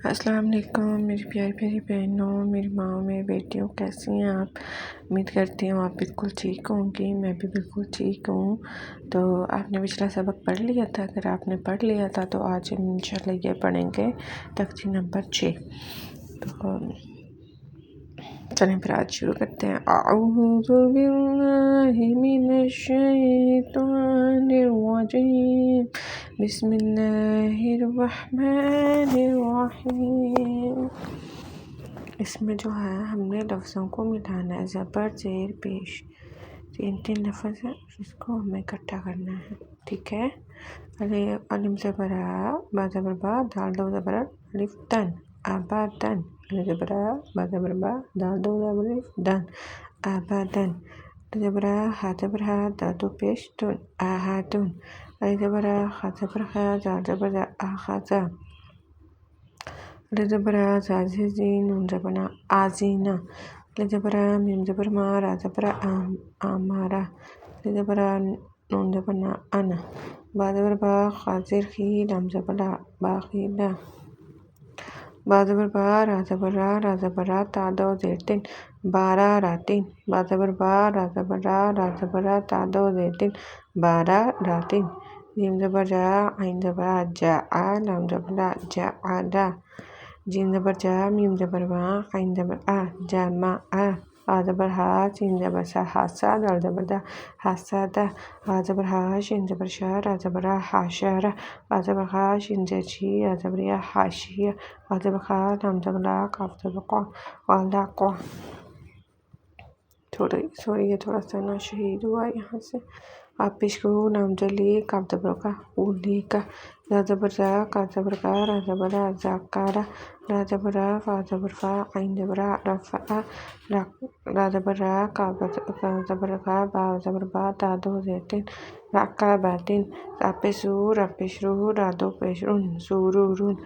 अस्सलाम वालेकुम मेरी प्यारी प्यारी बहनों, मेरी माँ, मेरी बेटियों, कैसी हैं आप। उम्मीद करती हूँ आप बिल्कुल ठीक होंगी। मैं भी बिल्कुल ठीक हूँ। तो आपने पिछला सबक पढ़ लिया था? अगर आपने पढ़ लिया था तो आज हम इंशाल्लाह ये पढ़ेंगे तख्ती नंबर 6। तो चलें फिर आज शुरू करते हैं। अऊज़ु बिल्लाहि मिनश शैतानिर रजीम, बिस्मिल्लाहिर रहमानिर रहीम। इसमें जो है हमने लफ्ज़ों को मिलाना है, ज़बर ज़ेर पेश, 3 लफ्ज़ है, इसको हमें इकट्ठा करना है। ठीक है। अलिफ ज़बर आ, बा ज़बर बा, दाल दो ज़बर अलिफ तन, अबादन। अलिफ ज़बर आ, बा ज़बर बा, दाल दो ज़बर अलिफ दन, अबादन। अलिफ ज़बर आ, हा ज़बर हा, दा दो पेश तुन, आहादुन। अलिफ ज़बर आ, हा ज़बर हा, दाल ज़बर दा, आहाज़ा। अलिफ ज़बर आ, जा ज़ेर ज़ीन, नून ज़बर ना, आज़ीना। अलिफ ज़बर आ, मीम ज़बर मा, रा ज़बर आ, आमारा। अलिफ ज़बर आ, नून ज़बर ना, अना। बा ज़बर बा, खा ज़ेर खी, लाम ज़बर ला, बाखीला। बा ज़बर बा, रा ज़बर रा, ता दो ज़ेर तीन, बारा रातीन। बा ज़बर बा, रा ज़बर रा, ता दो ज़ेर तीन, बारा रातीन। जीम ज़बर जा, आइन ज़बर आ, जा आ, लाम ज़बर ला, जा आला। जीम ज़बर जा, मीम ज़बर मा, आइन ज़बर आ, जा मा आ। हा ज़बर हा, सीन ज़बर सा, हासा। दाल ज़बर दा, हासादा। हा ज़बर हा, शिन ज़बर शा, रा ज़बर आ, हाशारा। हा ज़बर हा, शिन ज़ेर शी, या ज़बर या, हाशिया। हा ज़बर खा, लाम ज़बर ला, काफ ज़बर क़ा, वाला क़ा। ये थोड़ा सा ना शहीद हुआ यहाँ से। आप पिशकू, नाम जली, काफ ज़बर का, उली का। रा ज़बर जा, का ज़बर का, रा ज़बर आ, ज़ाकारा। रा ज़बर आ, फा ज़बर फा, आइन ज़बर आ, रफ़ा। रा ज़बर रा, का ज़बर का, बा ज़बर बा, ता दो ज़ेर तीन, राका बातिन। रा पेशू, रा पेशरू, रा दो पेशरुन, सुरूरुन।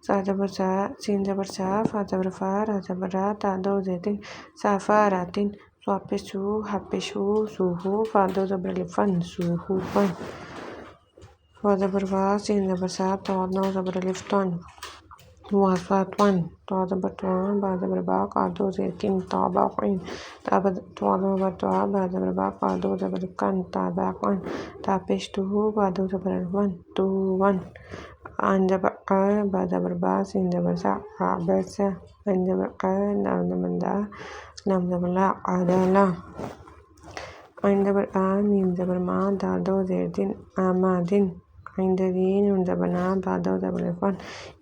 सा ज़बर सा, सीन ज़बर सा, फा ज़बर फा, रा ज़बर रा, ता दो ज़ेर तीन, साफा रातिन। स्वापेशू, हापेशू, सूहू, फा दो ज़बर अलिफ़न, सूहूफ़न। वा ज़बर वा, सीन ज़बर सा, ता नौ ज़बर अलिफ़ तन, वासातवन। ता ज़बर त्वा, बा ज़बर बा, का दो ज़ेर किन, ताबाक़िन। त्वा ज़बर त्वा, बा ज़बर बा, का दो ज़बर कन, ताबाक़न। ता पेश तुहू, बा दो ज़बर अलिफ़न, तुवन। आइन ज़बर आ, बा ज़बर बा, सीन ज़बर सा, आबसा। आइन ज़बर आ, लाम ज़बर दा, लाम ज़बर ला, आदाला। आइन ज़बर आ, मीम ज़बर मा, दाल दो ज़ेर दिन, आमादिन। आइन ज़रीन, नून ज़बर ना, बा दो ज़बर अलिफ़न,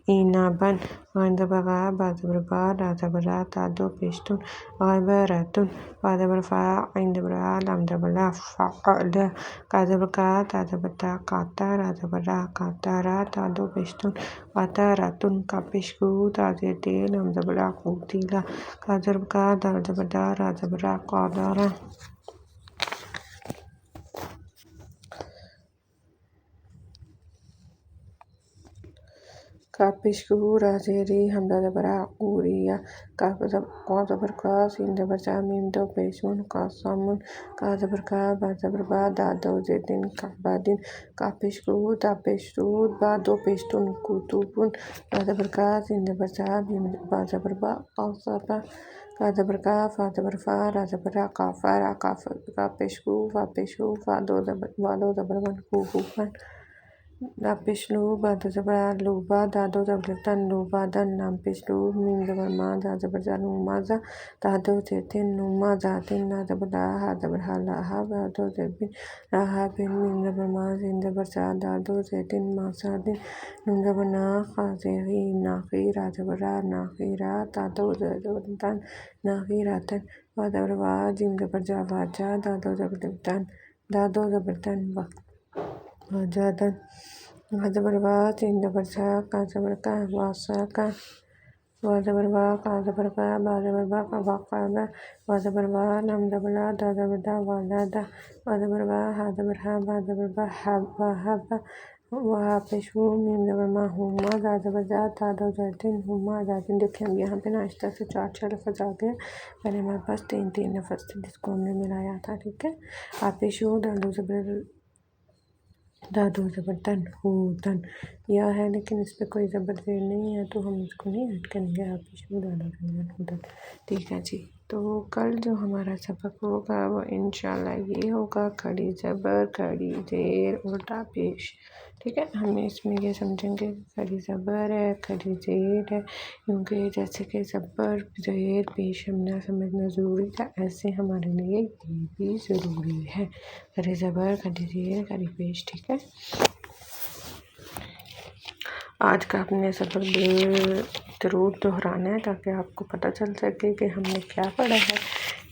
इनाबन। आइन ज़बर आ, बा ज़बर बा, रा ज़बर रा, ता दो पेशतुन, गबरतुन। बा ज़बर फा, आइन ज़बर आ, लाम ज़बर ला, फ़अला। का ज़बर का, ता ज़बर ता, काता। रा ज़बर रा, कातारा, ता दो पेशतुन, कातारातुन। का पेशकू, ता ज़ेर ते, लाम ज़बर ला, क़ुतीला। का ज़बर का, दाल ज़बर दा, रा ज़बर रा, क़ादरा। का पेशकू, रा ज़ेरी, हमज़ा ज़बर आ, क़ूरिया। का ज़बर का, सीन ज़बर सा, मीम दो पेशुन, क़ासमुन। का ज़बर का, बा ज़बर बा, दा दो ज़ेर दिन, काबादिन। का पेशकू, ता पेशरूद, बा दो पेशतुन, कुतुबुन। का ज़बर का, सीन ज़बर सा, मीम बा ज़बर बा, क़ासबा। का ज़बर का, फा ज़बर फा, रा ज़बर रा, काफ़ारा। का पेशकू, फा पेशू, फा दो ज़बर वन, कुहूफ़न। ला पेशलू, बा दो ज़बर आ, लूबा। दा दो ज़बर तन, लूबा दन। नाम पेशलू, मीम ज़बर मा, दा ज़बर जा, नुमाज़ा। ता दो ज़ेर तीन, नुमाज़ातिन। ला ज़बर ला, हा ज़बर हा, लाहा। बा दो ज़ेर बिन, राहा बिन। मीम ज़बर मा, सीन ज़बर सा, दा दो ज़ेर तीन, मासादिन। नून ज़बर ना, खा ज़ेर ही, नाक़ी। रा ज़बर रा, नाक़ीरा। ता दो ज़ेर तन, नाक़ीरातन। वा ज़बर वा, जीम ज़बर जा, वाजा। दा दो ज़बर तन, दा दो ज़बर तन, वाजादन। वा ज़बर वा, सीन ज़बर सा, का ज़बर का, वासा का। वा ज़बर वा, का ज़बर का, बा ज़बर बा, का वाक़ादा। वा ज़बर वा, लाम ज़बर ला, दा ज़बर दा, वालादा। वा ज़बर वा, हा ज़बर हा, बा ज़बर बा, वाहाबा। वहा पेशू, मीम ज़बर मा, हुमा। दा ज़बर जा, ता दो ज़ेर तीन, हुमा जातिन। देखिए हम यहाँ पे ना आहिस्ता से 4 लफ्ज़ आ गए। पहले हमारे पास 3 लफ्ज़ थे जिसको हमने मिलाया था। ठीक है। आप पेशू, दाल दो ज़बर दादू ज़बर तन हू तन या है, लेकिन इस पर कोई ज़बर ज़ेर नहीं है तो हम इसको नहीं ऐड करेंगे। आप इसमें दादा तन। ठीक है जी। तो कल जो हमारा सबक होगा वो इंशाल्लाह ये होगा खड़ी ज़बर, खड़ी ज़ेर, उल्टा पेश। ठीक है, हमें इसमें ये समझेंगे खड़ी ज़बर है, खड़ी ज़ेर है, क्योंकि जैसे कि ज़बर ज़ेर पेश हमने समझना ज़रूरी था, ऐसे हमारे लिए ये भी ज़रूरी है। खड़ी ज़बर, खड़ी ज़ेर, खड़ी पेश। ठीक है, आज का अपने सबक ज़रूर दोहराना है ताकि आपको पता चल सके कि हमने क्या पढ़ा है।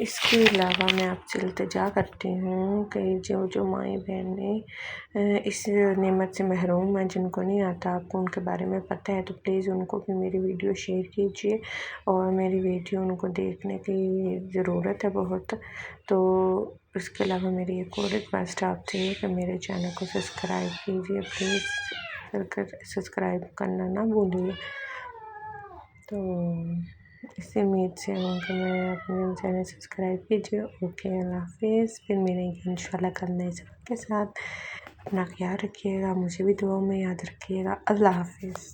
इसके अलावा मैं आपसे इल्तिजा करती हूँ कि जो माएँ बहनें इस नेमत से महरूम हैं, जिनको नहीं आता, आपको उनके बारे में पता है, तो प्लीज़ उनको भी मेरी वीडियो शेयर कीजिए और मेरी वीडियो उनको देखने की ज़रूरत है बहुत। तो इसके अलावा मेरी एक और रिक्वेस्ट आपसे है कि मेरे चैनल को सब्सक्राइब कीजिए प्लीज़, सब्सक्राइब करना ना भूलिए। तो इसी उम्मीद से हूँ कि मैं अपने चैनल सब्सक्राइब कीजिए। ओके, अल्लाह हाफिज़। फिर मिलेंगे इंशाल्लाह कल नए सबक के साथ। अपना ख्याल रखिएगा, मुझे भी दुआ में याद रखिएगा। अल्लाह हाफिज़।